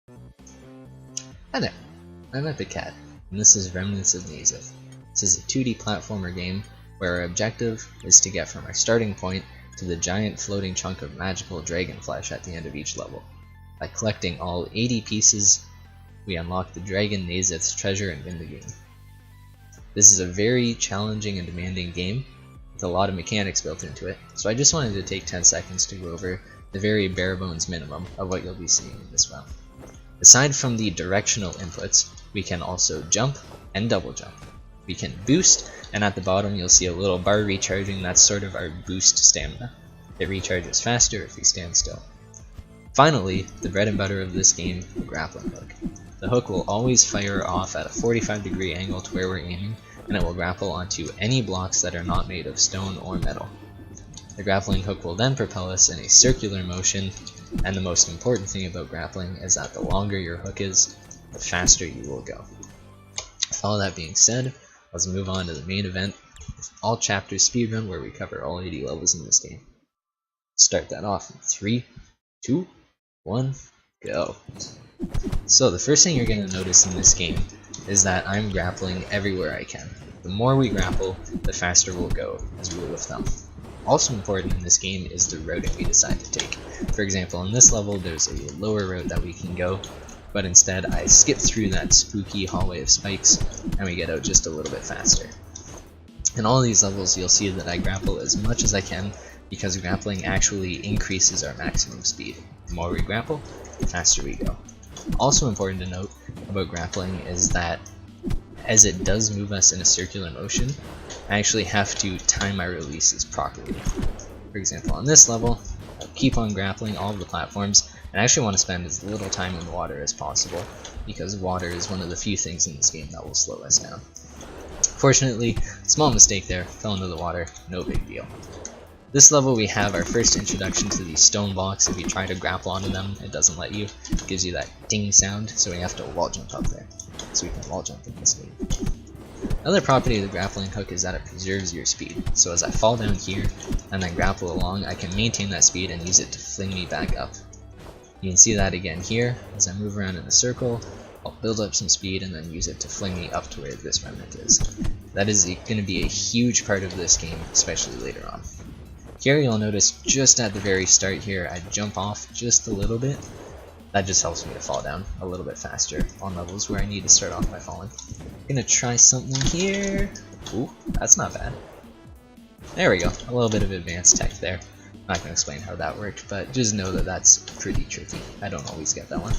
Hi there, I'm Epic Cat, and this is Remnants of Naezith. This is a 2D platformer game where our objective is to get from our starting point to the giant floating chunk of magical dragon flesh at the end of each level. By collecting all 80 pieces, we unlock the dragon Naezith's treasure and win the game. This is a very challenging and demanding game with a lot of mechanics built into it, so I just wanted to take 10 seconds to go over the very bare bones minimum of what you'll be seeing in this round. Aside from the directional inputs, we can also jump and double jump. We can boost, and at the bottom you'll see a little bar recharging. That's sort of our boost stamina. It recharges faster if we stand still. Finally, the bread and butter of this game, the grappling hook. The hook will always fire off at a 45-degree angle to where we're aiming, and it will grapple onto any blocks that are not made of stone or metal. The grappling hook will then propel us in a circular motion, and the most important thing about grappling is that the longer your hook is, the faster you will go. With all that being said, let's move on to the main event, all chapters speedrun, where we cover all 80 levels in this game. Start that off in 3, 2, 1, go. So the first thing you're going to notice in this game is that I'm grappling everywhere I can. The more we grapple, the faster we'll go, as a rule of thumb. Also important in this game is the routing we decide to take. For example, in this level there's a lower route that we can go, but instead I skip through that spooky hallway of spikes and we get out just a little bit faster. In all of these levels you'll see that I grapple as much as I can because grappling actually increases our maximum speed. The more we grapple, the faster we go. Also important to note about grappling is that as it does move us in a circular motion, I actually have to time my releases properly. For example, on this level, I'll keep on grappling all of the platforms, and I actually want to spend as little time in the water as possible, because water is one of the few things in this game that will slow us down. Fortunately, small mistake there, fell into the water, no big deal. This level we have our first introduction to these stone blocks. If you try to grapple onto them, it doesn't let you. It gives you that ding sound, so we have to wall jump up there. So we can wall jump in this game. Another property of the grappling hook is that it preserves your speed. So as I fall down here and then grapple along, I can maintain that speed and use it to fling me back up. You can see that again here. As I move around in a circle, I'll build up some speed and then use it to fling me up to where this remnant is. That is going to be a huge part of this game, especially later on. Here you'll notice just at the very start here, I jump off just a little bit. That just helps me to fall down a little bit faster on levels where I need to start off by falling. I'm gonna try something here. Ooh, that's not bad. There we go, a little bit of advanced tech there. I'm not gonna explain how that worked, but just know that that's pretty tricky. I don't always get that one.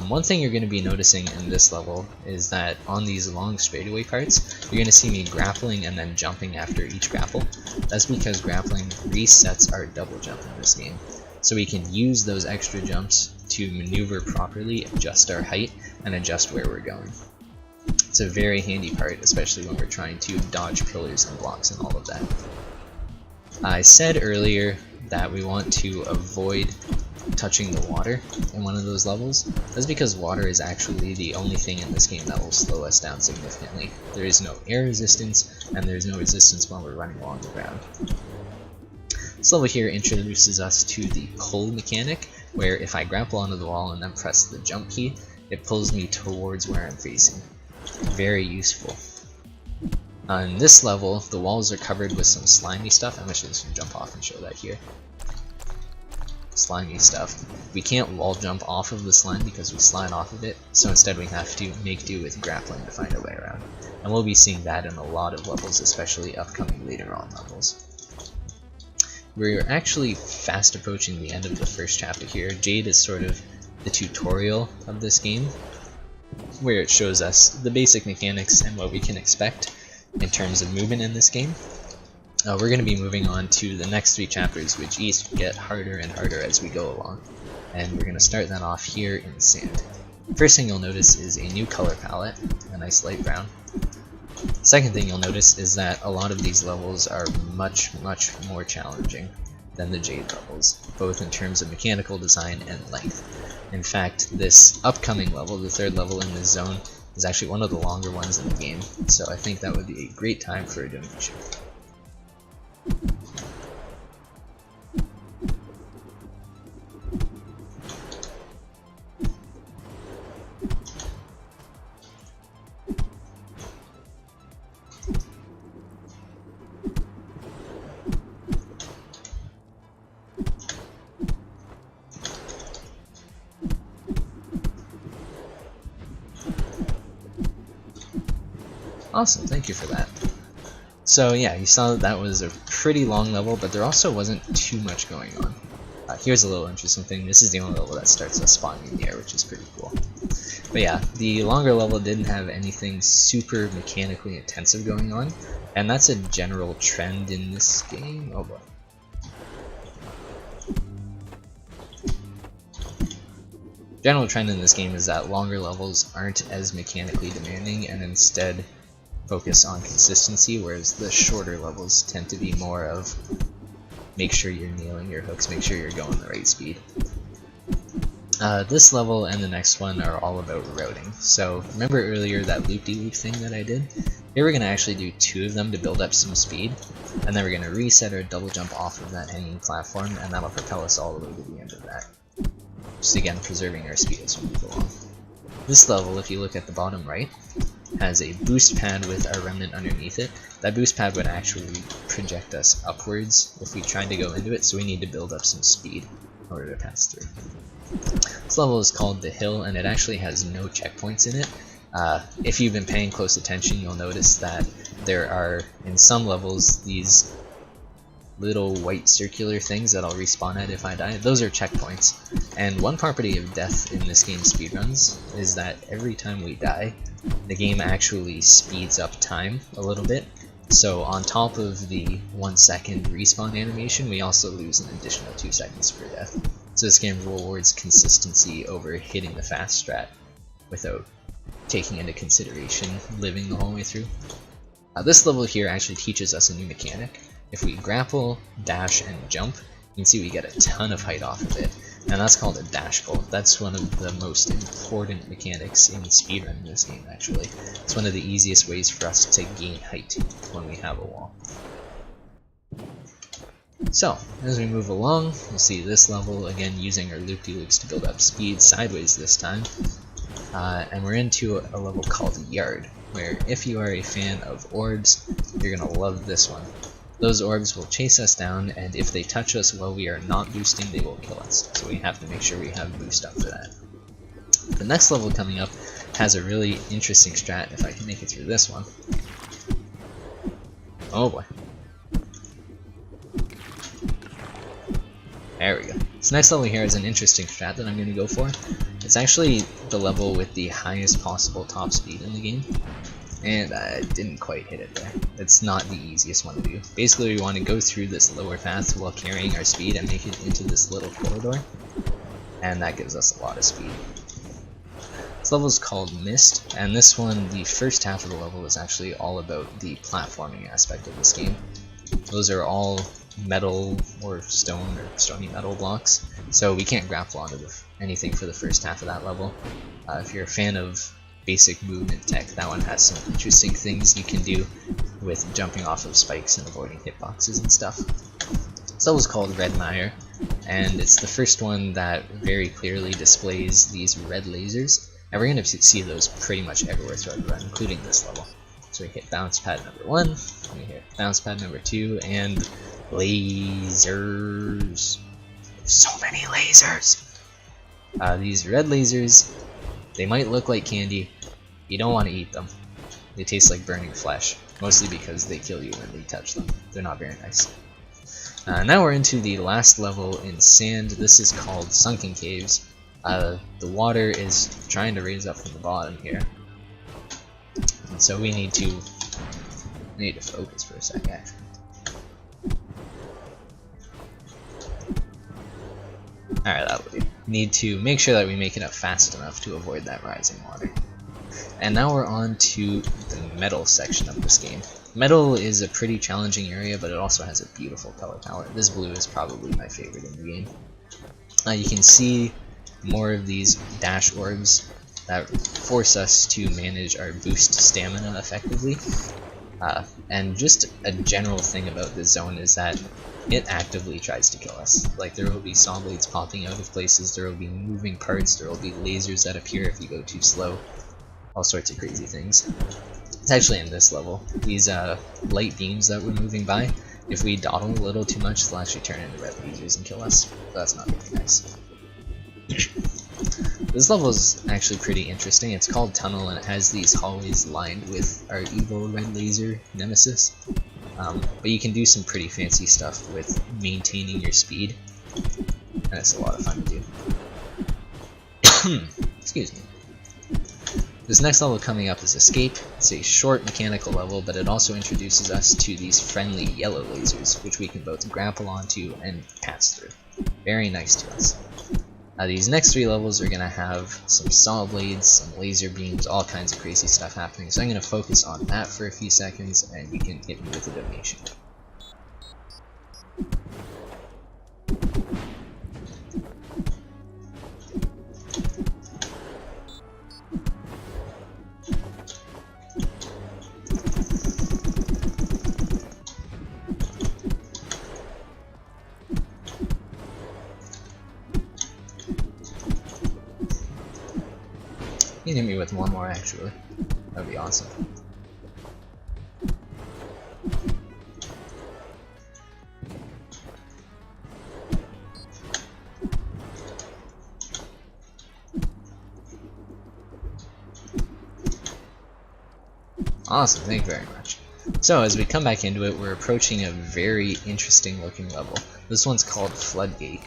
One thing you're going to be noticing in this level is that on these long straightaway parts, you're going to see me grappling and then jumping after each grapple. That's because grappling resets our double jump in this game. So we can use those extra jumps to maneuver properly, adjust our height, and adjust where we're going. It's a very handy part, especially when we're trying to dodge pillars and blocks and all of that. I said earlier that we want to avoid touching the water in one of those levels. That's because water is actually the only thing in this game that will slow us down significantly. There is no air resistance, and there is no resistance when we're running along the ground. This level here introduces us to the pull mechanic, where if I grapple onto the wall and then press the jump key, it pulls me towards where I'm facing. Very useful. On this level, the walls are covered with some slimy stuff. I'm actually just going to jump off and show that here. Slimy stuff. We can't wall jump off of the slime because we slide off of it, so instead we have to make do with grappling to find our way around. And we'll be seeing that in a lot of levels, especially upcoming later on levels. We're actually fast approaching the end of the first chapter here. Jade is sort of the tutorial of this game, where it shows us the basic mechanics and what we can expect in terms of movement in this game. We're going to be moving on to the next 3 chapters, which each get harder and harder as we go along. And we're going to start that off here in sand. First thing you'll notice is a new color palette, a nice light brown. Second thing you'll notice is that a lot of these levels are much more challenging than the Jade levels, both in terms of mechanical design and length. In fact, this upcoming level, the 3rd level in this zone, is actually one of the longer ones in the game, so I think that would be a great time for a donation. Awesome, thank you for that. So yeah, you saw that was a pretty long level, but there also wasn't too much going on. Here's a little interesting thing. This is the only level that starts us spawning in the air, which is pretty cool. But yeah, the longer level didn't have anything super mechanically intensive going on, and that's a general trend in this game. Oh boy. General trend in this game is that longer levels aren't as mechanically demanding and instead focus on consistency, whereas the shorter levels tend to be more of make sure you're nailing your hooks, make sure you're going the right speed. This level and the next one are all about routing. So remember earlier that loop-de-loop thing that I did? Here we're going to actually do 2 of them to build up some speed, and then we're going to reset our double jump off of that hanging platform, and that'll propel us all the way to the end of that. Just again preserving our speed as we move along. This level, if you look at the bottom right, has a boost pad with our remnant underneath it. That boost pad would actually project us upwards if we tried to go into it, so we need to build up some speed in order to pass through. This level is called The Hill, and it actually has no checkpoints in it. If you've been paying close attention, you'll notice that there are, in some levels, these little white circular things that I'll respawn at if I die. Those are checkpoints. And one property of death in this game's speedruns is that every time we die, the game actually speeds up time a little bit. So on top of the 1 second respawn animation, we also lose an additional 2 seconds per death. So this game rewards consistency over hitting the fast strat without taking into consideration living the whole way through. This level here actually teaches us a new mechanic. If we grapple, dash, and jump, you can see we get a ton of height off of it, and that's called a dash pull. That's one of the most important mechanics in speedrun in this game, actually. It's one of the easiest ways for us to gain height when we have a wall. So, as we move along, we'll see this level, again using our loop-de-loops to build up speed sideways this time. And we're into a level called Yard, where if you are a fan of orbs, you're going to love this one. Those orbs will chase us down, and if they touch us while we are not boosting, they will kill us. So we have to make sure we have boost up for that. The next level coming up has a really interesting strat, if I can make it through this one. Oh boy. There we go. This next level here is an interesting strat that I'm going to go for. It's actually the level with the highest possible top speed in the game. And I didn't quite hit it there. It's not the easiest one to do. Basically, we want to go through this lower path while carrying our speed and make it into this little corridor. And that gives us a lot of speed. This level is called Mist, and this one, the first half of the level, is actually all about the platforming aspect of this game. Those are all metal or stone or stony metal blocks, so we can't grapple onto anything for the first half of that level. If you're a fan of basic movement tech, that one has some interesting things you can do with jumping off of spikes and avoiding hitboxes and stuff. This level is called Red Mire, and it's the first one that very clearly displays these red lasers, and we're going to see those pretty much everywhere throughout the run, including this level. So we hit bounce pad number 1, we hit bounce pad number 2, and lasers. So many lasers! These red lasers, they might look like candy. You don't want to eat them. They taste like burning flesh, mostly because they kill you when they touch them. They're not very nice. Now we're into the last level in sand. This is called Sunken Caves. The water is trying to raise up from the bottom here. And so we need to focus for a sec, actually. Alright, that'll do. Need to make sure that we make it up fast enough to avoid that rising water. And now we're on to the metal section of this game. Metal is a pretty challenging area, but it also has a beautiful color palette. This blue is probably my favorite in the game. You can see more of these dash orbs that force us to manage our boost stamina effectively. And just a general thing about this zone is that it actively tries to kill us. Like, there will be saw blades popping out of places, there will be moving parts, there will be lasers that appear if you go too slow, all sorts of crazy things. It's actually in this level. These light beams that we're moving by, if we dawdle a little too much, they'll actually turn into red lasers and kill us. So that's not really nice. This level is actually pretty interesting. It's called Tunnel, and it has these hallways lined with our evil red laser Nemesis. But you can do some pretty fancy stuff with maintaining your speed, and it's a lot of fun to do. Excuse me. This next level coming up is Escape. It's a short mechanical level, but it also introduces us to these friendly yellow lasers, which we can both grapple onto and pass through. Very nice to us. These next 3 levels are going to have some saw blades, some laser beams, all kinds of crazy stuff happening, so I'm going to focus on that for a few seconds, and you can hit me with a donation. You can hit me with one more, actually. That'd be awesome. Awesome, thank you very much. So as we come back into it, we're approaching a very interesting looking level. This one's called Floodgate,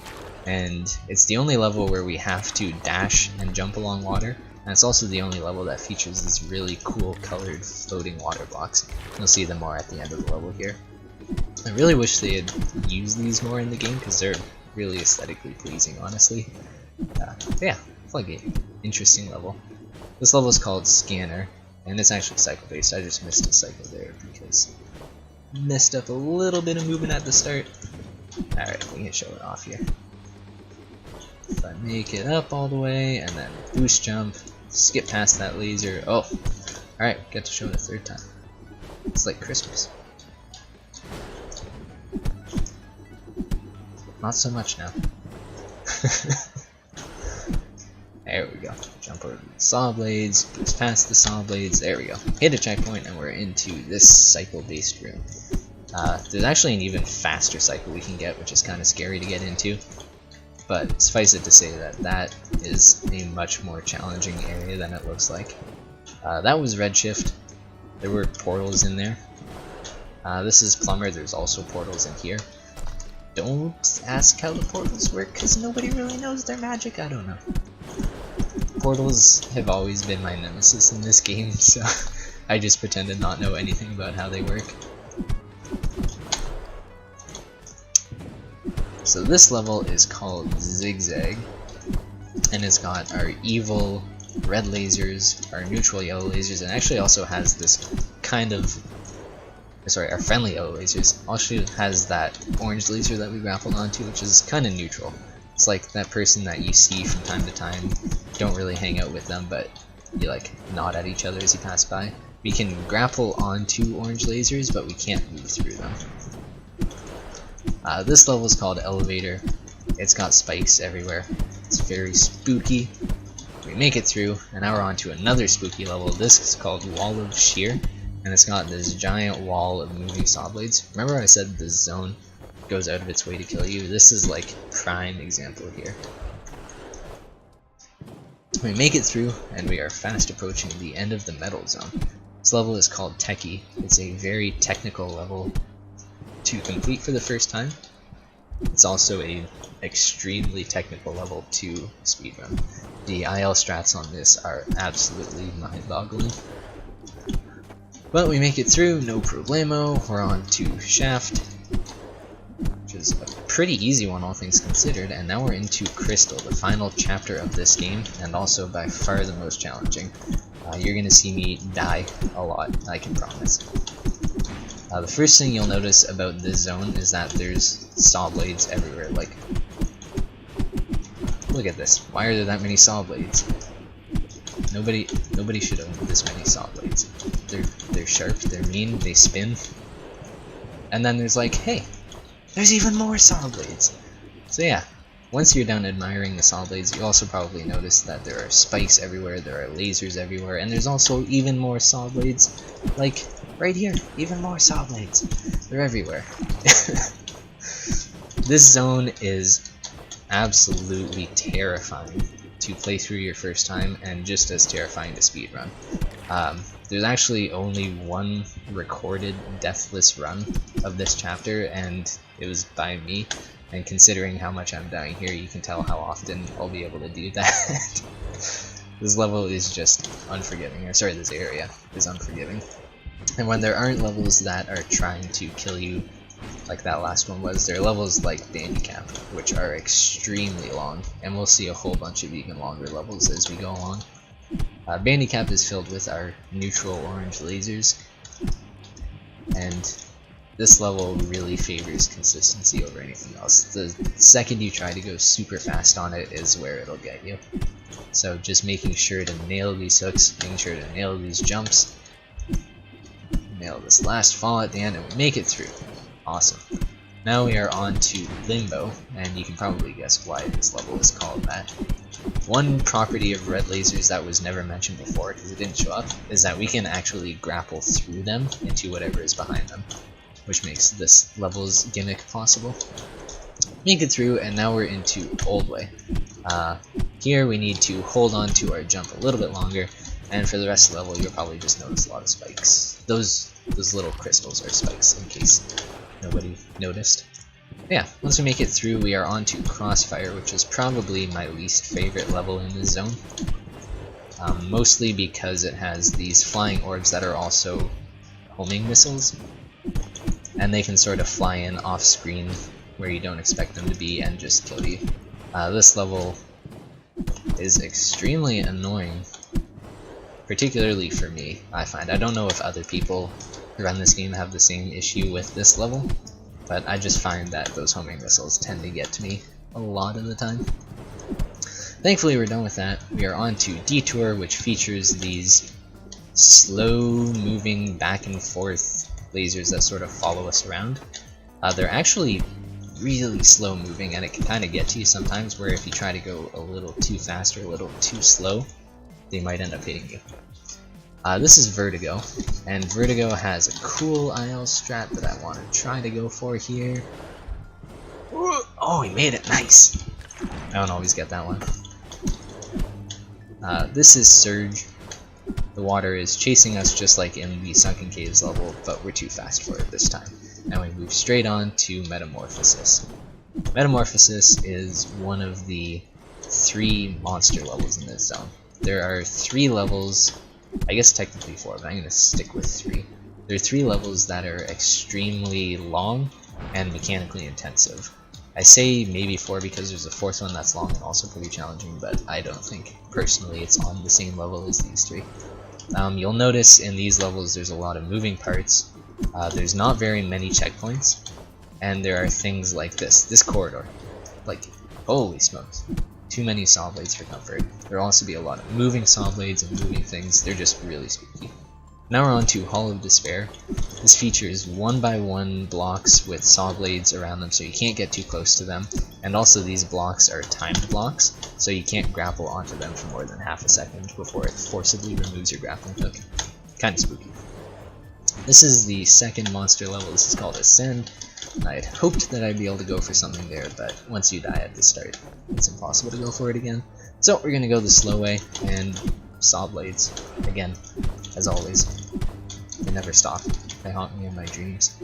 and it's the only level where we have to dash and jump along water. And it's also the only level that features these really cool colored floating water blocks. You'll see them more at the end of the level here. I really wish they had used these more in the game because they're really aesthetically pleasing, honestly. Yeah, Floodgate. Interesting level. This level is called Scanner, and it's actually cycle based. I just missed a cycle there because I messed up a little bit of movement at the start. Alright, we can show it off here. If I make it up all the way and then boost jump, skip past that laser. Oh, alright, get to show it a 3rd time. It's like Christmas. Not so much now. There we go. Jump over the saw blades, boost past the saw blades. There we go. Hit a checkpoint and we're into this cycle-based room. There's actually an even faster cycle we can get, which is kind of scary to get into. But suffice it to say that that is a much more challenging area than it looks like. That was Redshift. There were portals in there. This is Plumber. There's also portals in here. Don't ask how the portals work because nobody really knows their magic. I don't know. Portals have always been my nemesis in this game, so I just pretend to not know anything about how they work. So this level is called Zigzag, and it's got our evil red lasers, our neutral yellow lasers, and actually also has this kind of, sorry, our friendly yellow lasers also has that orange laser that we grappled onto, which is kind of neutral. It's like that person that you see from time to time, don't really hang out with them, but you like nod at each other as you pass by. We can grapple onto orange lasers, but we can't move through them. This level is called Elevator. It's got spikes everywhere. It's very spooky. We make it through, and now we're on to another spooky level. This is called Wall of Shear, and it's got this giant wall of moving saw blades. Remember I said this zone goes out of its way to kill you? This is like prime example here. We make it through, and we are fast approaching the end of the metal zone. This level is called Techie. It's a very technical level to complete for the first time. It's also a extremely technical level to speedrun. The IL strats on this are absolutely mind-boggling. But we make it through, no problemo. We're on to Shaft, which is a pretty easy one all things considered, and now we're into Crystal, the final chapter of this game, and also by far the most challenging. You're gonna see me die a lot, I can promise. The first thing you'll notice about this zone is that there's saw blades everywhere. Like, look at this. Why are there that many saw blades? Nobody should own this many saw blades. They're sharp, they're mean, they spin. And then there's like, hey, there's even more saw blades. So yeah, once you're done admiring the saw blades, you also probably notice that there are spikes everywhere, there are lasers everywhere, and there's also even more saw blades. Like, right here, even more saw blades. They're everywhere. This zone is absolutely terrifying to play through your first time and just as terrifying to speedrun. There's actually only one recorded deathless run of this chapter, and it was by me, and considering how much I'm dying here, you can tell how often I'll be able to do that. This level is just unforgiving, or sorry, this area is unforgiving. And when there aren't levels that are trying to kill you, like that last one was, there are levels like Bandicap, which are extremely long, and we'll see a whole bunch of even longer levels as we go along. Bandicap is filled with our neutral orange lasers, and this level really favors consistency over anything else. The second you try to go super fast on it is where it'll get you. So just making sure to nail these hooks, making sure to nail these jumps, nail this last fall at the end, and we make it through. Awesome. Now we are on to Limbo, and you can probably guess why this level is called that. One property of red lasers that was never mentioned before, because it didn't show up, is that we can actually grapple through them into whatever is behind them, which makes this level's gimmick possible. Make it through, and now we're into Old Way. Here we need to hold on to our jump a little bit longer, and for the rest of the level you'll probably just notice a lot of spikes. Those little crystals are spikes, in case nobody noticed. Yeah, once we make it through, we are on to Crossfire, which is probably my least favorite level in this zone. Mostly because it has these flying orbs that are also homing missiles, and they can sort of fly in off screen where you don't expect them to be and just kill you. This level is extremely annoying, particularly for me, I find. I don't know if other people who run this game have the same issue with this level, but I just find that those homing missiles tend to get to me a lot of the time. Thankfully we're done with that. We are on to Detour, which features these slow moving back and forth lasers that sort of follow us around. They're actually really slow moving, and it can kind of get to you sometimes, where if you try to go a little too fast or a little too slow, they might end up hitting you. This is Vertigo, and Vertigo has a cool IL strat that I want to try to go for here. Oh, he made it! Nice! I don't always get that one. This is Surge. The water is chasing us just like in the Sunken Caves level, but we're too fast for it this time. And we move straight on to Metamorphosis. Metamorphosis is one of the 3 monster levels in this zone. There are 3 levels, I guess technically 4, but I'm going to stick with 3. There are 3 levels that are extremely long and mechanically intensive. I say maybe 4 because there's a 4th one that's long and also pretty challenging, but I don't think personally it's on the same level as these 3. You'll notice in these levels there's a lot of moving parts, there's not very many checkpoints, and there are things like this corridor. Like, holy smokes, too many saw blades for comfort. There'll also be a lot of moving saw blades and moving things, they're just really spooky. Now we're on to Hall of Despair. This features 1x1 blocks with saw blades around them, so you can't get too close to them, and also these blocks are timed blocks, so you can't grapple onto them for more than half a second before it forcibly removes your grappling hook. Kinda spooky. This is the second monster level. This is called Ascend. I had hoped that I'd be able to go for something there, but once you die at the start, it's impossible to go for it again. So we're gonna go the slow way, and saw blades, again, as always. They never stop. They haunt me in my dreams.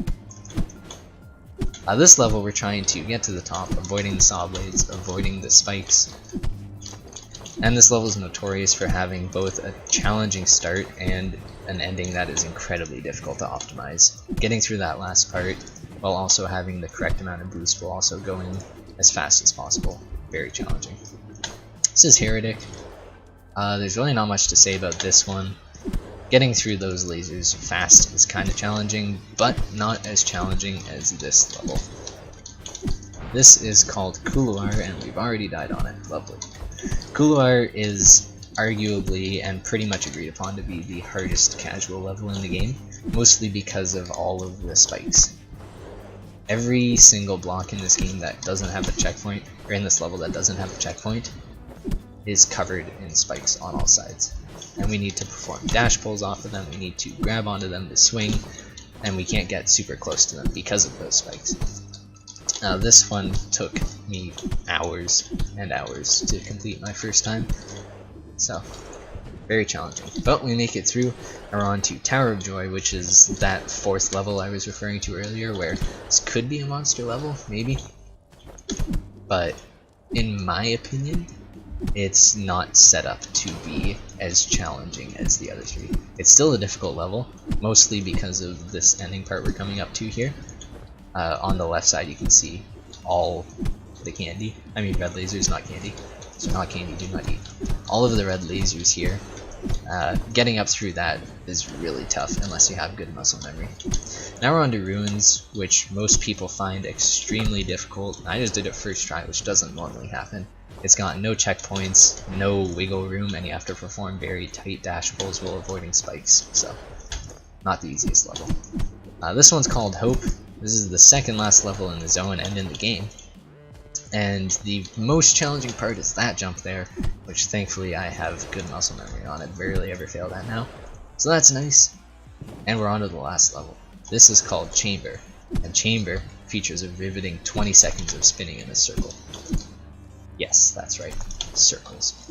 This level we're trying to get to the top, avoiding the saw blades, avoiding the spikes. And this level is notorious for having both a challenging start and an ending that is incredibly difficult to optimize. Getting through that last part, while also having the correct amount of boost while also going as fast as possible. Very challenging. This is Heretic. There's really not much to say about this one. Getting through those lasers fast is kind of challenging, but not as challenging as this level. This is called Couloir, and we've already died on it. Lovely. Couloir is arguably and pretty much agreed upon to be the hardest casual level in the game, mostly because of all of the spikes. Every single block in this game that doesn't have a checkpoint, or in this level that doesn't have a checkpoint, is covered in spikes on all sides. And we need to perform dash pulls off of them, we need to grab onto them to swing, and we can't get super close to them because of those spikes. This one took me hours and hours to complete my first time, so very challenging. But we make it through, and we're on to Tower of Joy, which is that 4th level I was referring to earlier, where this could be a monster level, maybe. But in my opinion, it's not set up to be as challenging as the other 3. It's still a difficult level, mostly because of this ending part we're coming up to here. On the left side you can see all the candy. I mean red lasers, not candy. So not candy, do not eat. All of the red lasers here. Getting up through that is really tough unless you have good muscle memory. Now we're on to Ruins, which most people find extremely difficult. I just did it first try, which doesn't normally happen. It's got no checkpoints, no wiggle room, and you have to perform very tight dash pulls while avoiding spikes, so not the easiest level. This one's called Hope. This is the 2nd last level in the zone and in the game. And the most challenging part is that jump there, which thankfully I have good muscle memory on. I've rarely ever failed at now. So that's nice. And we're on to the last level. This is called Chamber. And Chamber features a riveting 20 seconds of spinning in a circle. Yes, that's right. Circles.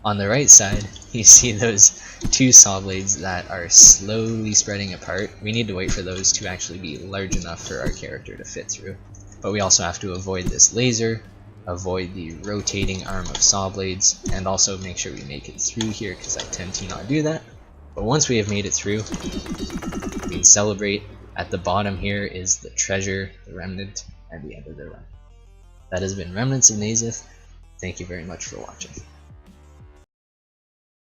On the right side, you see those 2 saw blades that are slowly spreading apart. We need to wait for those to actually be large enough for our character to fit through. But we also have to avoid this laser, avoid the rotating arm of saw blades, and also make sure we make it through here, because I tend to not do that. But once we have made it through, we can celebrate. At the bottom here is the treasure, the remnant, and the end of the run. That has been Remnants of Naezith. Thank you very much for watching.